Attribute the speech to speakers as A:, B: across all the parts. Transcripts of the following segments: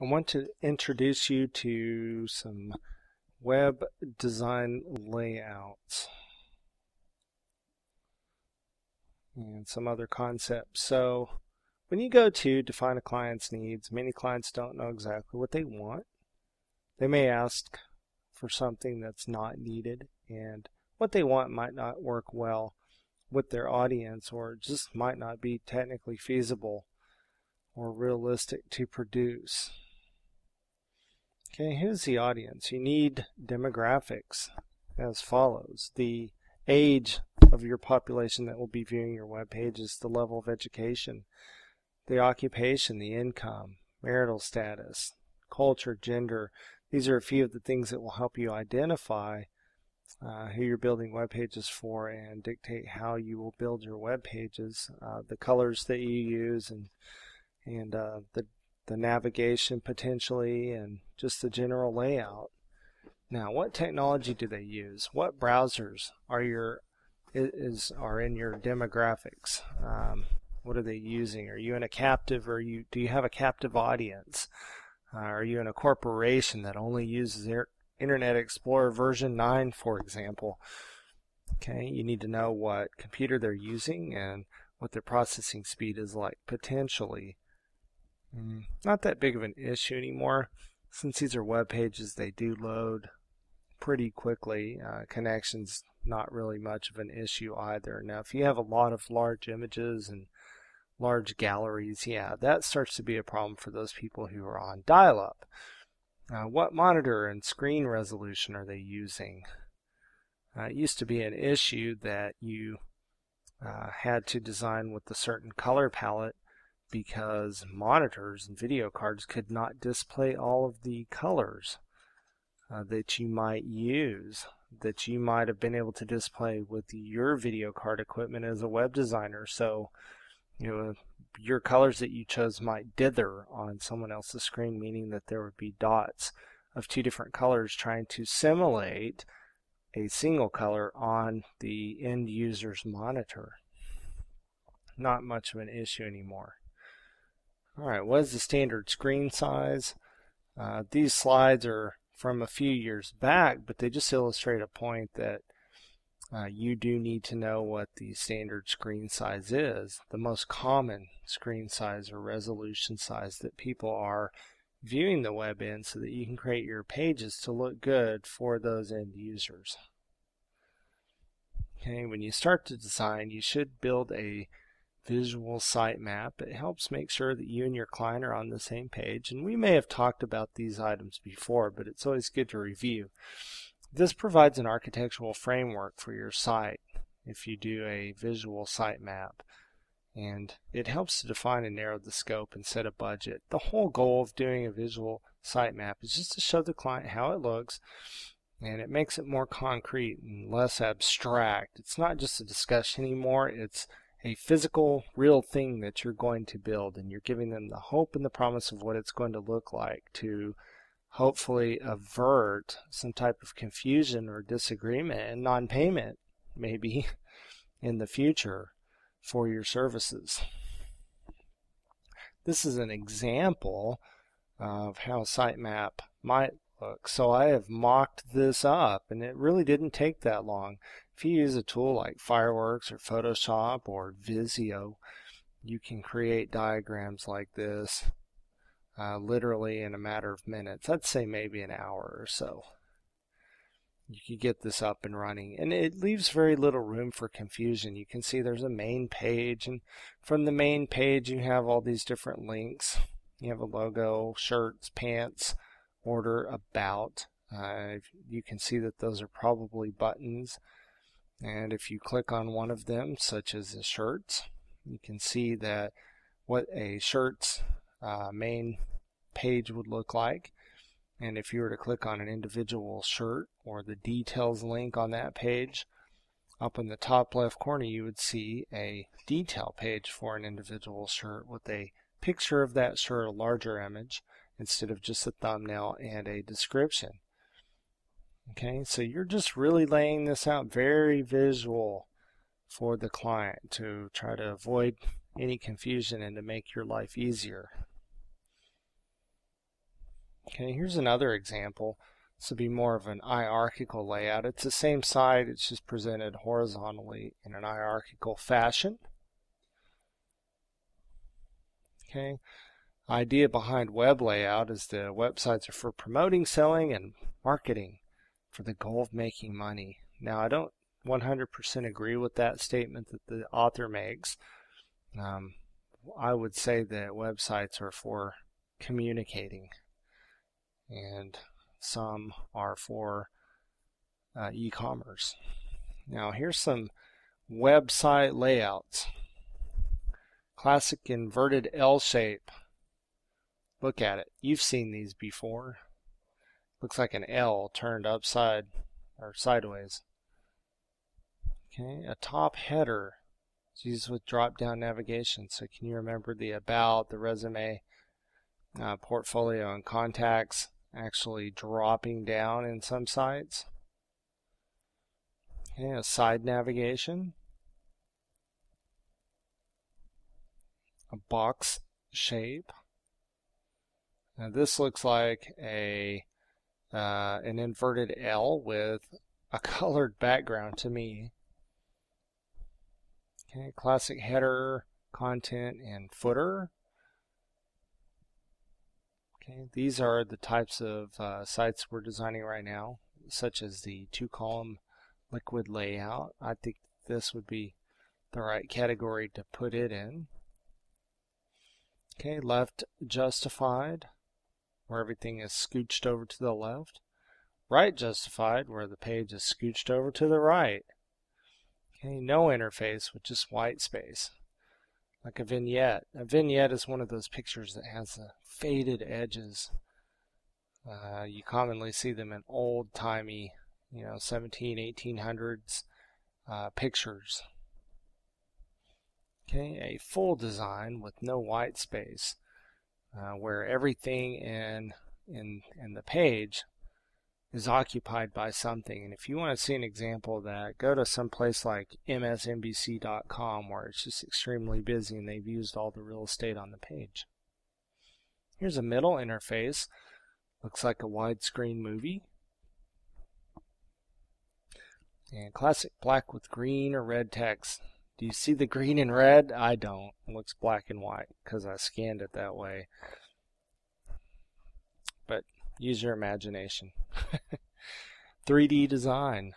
A: I want to introduce you to some web design layouts and some other concepts. So when you go to define a client's needs, many clients don't know exactly what they want. They may ask for something that's not needed, and what they want might not work well with their audience, or just might not be technically feasible or realistic to produce. Okay, who's the audience? You need demographics as follows. The age of your population that will be viewing your web page is the level of education, the occupation, the income, marital status, culture, gender. These are a few of the things that will help you identify who you're building web pages for and dictate how you will build your web pages, the colors that you use, and the navigation potentially, and just the general layout. Now, what technology do they use? What browsers are in your demographics? What are they using? Are you in a captive, or do you have a captive audience? Are you in a corporation that only uses Internet Explorer version 9, for example? Okay, you need to know what computer they're using and what their processing speed is like, potentially. Not that big of an issue anymore. Since these are web pages, they do load pretty quickly. Connection's not really much of an issue either. Now, if you have a lot of large images and large galleries, yeah, that starts to be a problem for those people who are on dial-up. What monitor and screen resolution are they using? It used to be an issue that you had to design with a certain color palette, because monitors and video cards could not display all of the colors that you might use, that you might have been able to display with your video card equipment as a web designer. So, your colors that you chose might dither on someone else's screen, meaning that there would be dots of two different colors trying to simulate a single color on the end user's monitor. Not much of an issue anymore. Alright, what is the standard screen size? These slides are from a few years back, but they just illustrate a point that you do need to know what the standard screen size is. The most common screen size or resolution size that people are viewing the web in, so that you can create your pages to look good for those end users. Okay, when you start to design, you should build a visual sitemap. It helps make sure that you and your client are on the same page, and we may have talked about these items before, but it's always good to review. This provides an architectural framework for your site if you do a visual sitemap, and it helps to define and narrow the scope and set a budget. The whole goal of doing a visual sitemap is just to show the client how it looks, and it makes it more concrete and less abstract. It's not just a discussion anymore, it's a physical, real thing that you're going to build, and you're giving them the hope and the promise of what it's going to look like, to hopefully avert some type of confusion or disagreement and non-payment maybe in the future for your services. This is an example of how a sitemap might look. So I have mocked this up, and it really didn't take that long. If you use a tool like Fireworks or Photoshop or Visio, you can create diagrams like this literally in a matter of minutes. I'd say maybe an hour or so. You can get this up and running, and it leaves very little room for confusion. You can see there's a main page, and from the main page you have all these different links. You have a logo, shirts, pants, order, about. You can see that those are probably buttons, and if you click on one of them, such as the shirts, you can see that what a shirt's main page would look like. And if you were to click on an individual shirt or the details link on that page, up in the top left corner you would see a detail page for an individual shirt with a picture of that shirt, a larger image, instead of just a thumbnail and a description. Okay, so you're just really laying this out very visual for the client to try to avoid any confusion and to make your life easier. Okay, here's another example. This would be more of an hierarchical layout. It's the same side, it's just presented horizontally in an hierarchical fashion. Okay, idea behind web layout is the websites are for promoting, selling, and marketing for the goal of making money. Now, I don't 100% agree with that statement that the author makes. I would say that websites are for communicating, and some are for e-commerce. Now, here's some website layouts. Classic inverted L shape. Look at it. You've seen these before. Looks like an L turned upside or sideways. Okay, a top header. It's used with drop-down navigation. So can you remember the about, the resume, portfolio, and contacts actually dropping down in some sites? Okay, a side navigation. A box shape. Now this looks like an inverted L with a colored background to me. Okay, classic header, content, and footer. Okay, these are the types of sites we're designing right now, such as the two-column liquid layout. I think this would be the right category to put it in. Okay, left justified, where everything is scooched over to the left. Right justified, where the page is scooched over to the right. Okay, no interface with just white space, like a vignette. A vignette is one of those pictures that has the faded edges. You commonly see them in old-timey, 17, 1800s pictures. Okay, a full design with no white space, where everything in the page is occupied by something. And if you want to see an example of that, go to some place like msnbc.com, where it's just extremely busy and they've used all the real estate on the page. Here's a middle interface. Looks like a widescreen movie. And classic black with green or red text. Do you see the green and red? I don't. It looks black and white because I scanned it that way. But use your imagination. 3D design.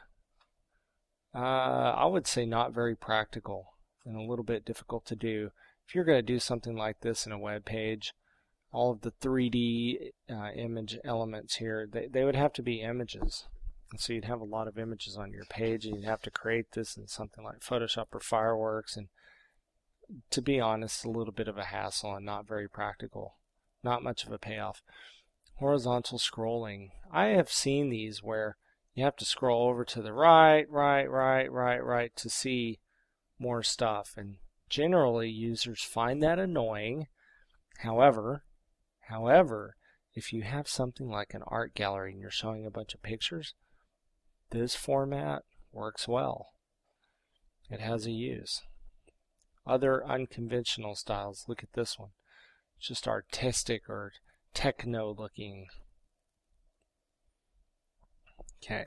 A: I would say not very practical and a little bit difficult to do. If you're going to do something like this in a web page, all of the 3D image elements here, they would have to be images. And so you'd have a lot of images on your page, and you'd have to create this in something like Photoshop or Fireworks. And to be honest, a little bit of a hassle and not very practical. Not much of a payoff. Horizontal scrolling. I have seen these where you have to scroll over to the right to see more stuff. And generally, users find that annoying. However, if you have something like an art gallery and you're showing a bunch of pictures, this format works well. It has a use. Other unconventional styles, look at this one. It's just artistic or techno looking. Okay,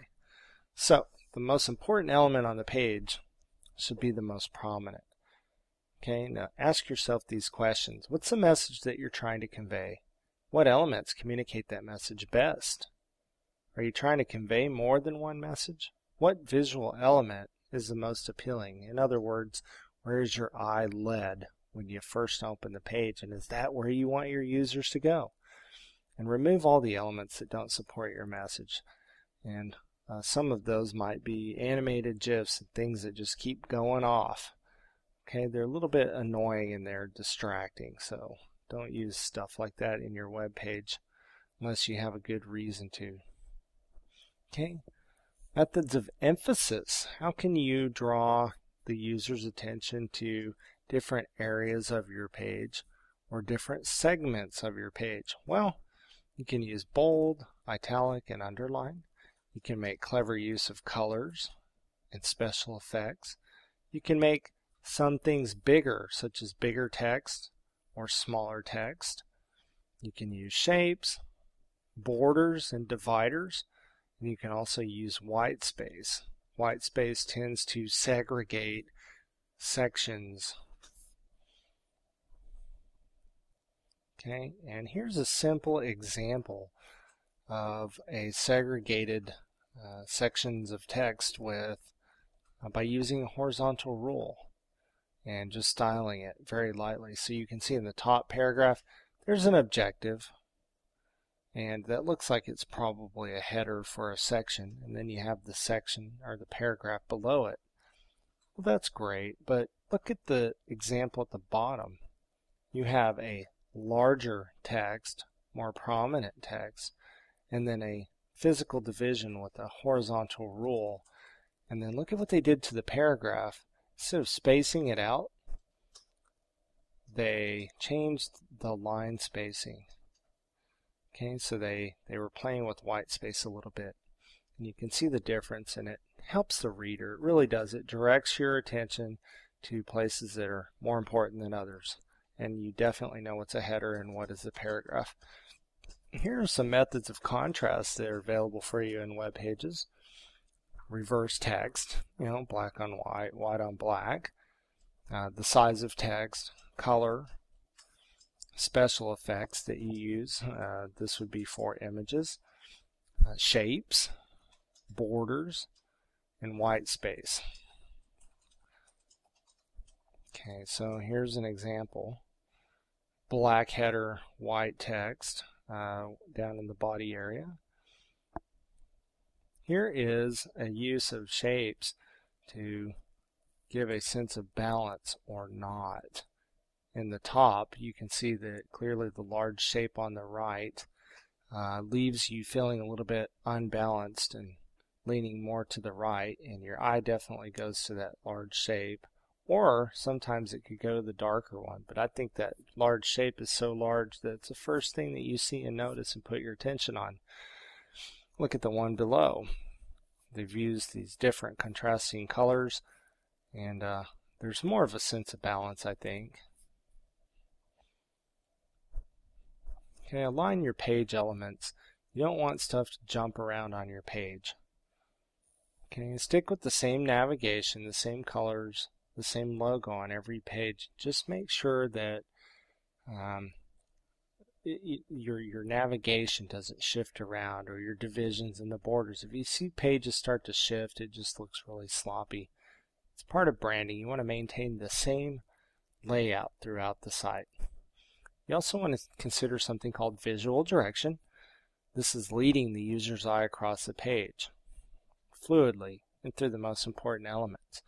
A: so the most important element on the page should be the most prominent. Okay, now ask yourself these questions. What's the message that you're trying to convey? What elements communicate that message best? Are you trying to convey more than one message? What visual element is the most appealing? In other words, where is your eye led when you first open the page, and is that where you want your users to go? And remove all the elements that don't support your message. And some of those might be animated GIFs and things that just keep going off. Okay, they're a little bit annoying and they're distracting, so don't use stuff like that in your web page unless you have a good reason to. Okay, methods of emphasis. How can you draw the user's attention to different areas of your page or different segments of your page? Well, you can use bold, italic, and underline. You can make clever use of colors and special effects. You can make some things bigger, such as bigger text or smaller text. You can use shapes, borders and dividers, and you can also use white space. White space tends to segregate sections. Okay, and here's a simple example of a segregated sections of text with by using a horizontal rule and just styling it very lightly. So you can see in the top paragraph there's an objective, and that looks like it's probably a header for a section, and then you have the section or the paragraph below it. Well, that's great, but look at the example at the bottom. You have a larger text, more prominent text, and then a physical division with a horizontal rule. And then look at what they did to the paragraph. Instead of spacing it out, they changed the line spacing. Okay, so they were playing with white space a little bit. And you can see the difference, and it helps the reader. It really does. It directs your attention to places that are more important than others. And you definitely know what's a header and what is a paragraph. Here are some methods of contrast that are available for you in web pages. Reverse text, black on white, white on black. The size of text, color, special effects that you use. This would be for images. Shapes, borders, and white space. Okay, so here's an example. Black header, white text down in the body area. Here is a use of shapes to give a sense of balance or not. In the top, you can see that clearly the large shape on the right leaves you feeling a little bit unbalanced and leaning more to the right, and your eye definitely goes to that large shape. Or sometimes it could go to the darker one, but I think that large shape is so large that it's the first thing that you see and notice and put your attention on. Look at the one below. They've used these different contrasting colors, and there's more of a sense of balance, I think. Okay, align your page elements. You don't want stuff to jump around on your page. Okay, stick with the same navigation, the same colors, the same logo on every page. Just make sure that your navigation doesn't shift around, or your divisions and the borders. If you see pages start to shift, it just looks really sloppy. It's part of branding. You want to maintain the same layout throughout the site. You also want to consider something called visual direction. This is leading the user's eye across the page fluidly and through the most important elements.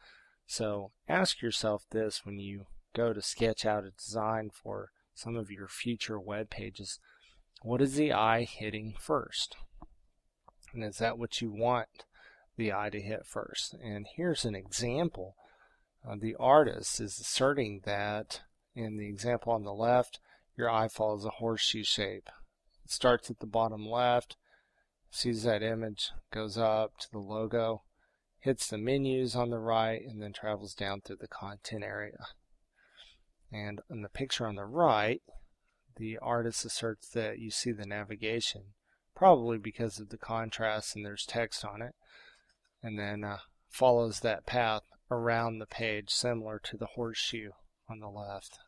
A: So ask yourself this when you go to sketch out a design for some of your future web pages. What is the eye hitting first? And is that what you want the eye to hit first? And here's an example. The artist is asserting that in the example on the left, your eye follows a horseshoe shape. It starts at the bottom left, sees that image, goes up to the logo, hits the menus on the right, and then travels down through the content area. And in the picture on the right, the artist asserts that you see the navigation, probably because of the contrast and there's text on it, and then follows that path around the page, similar to the horseshoe on the left.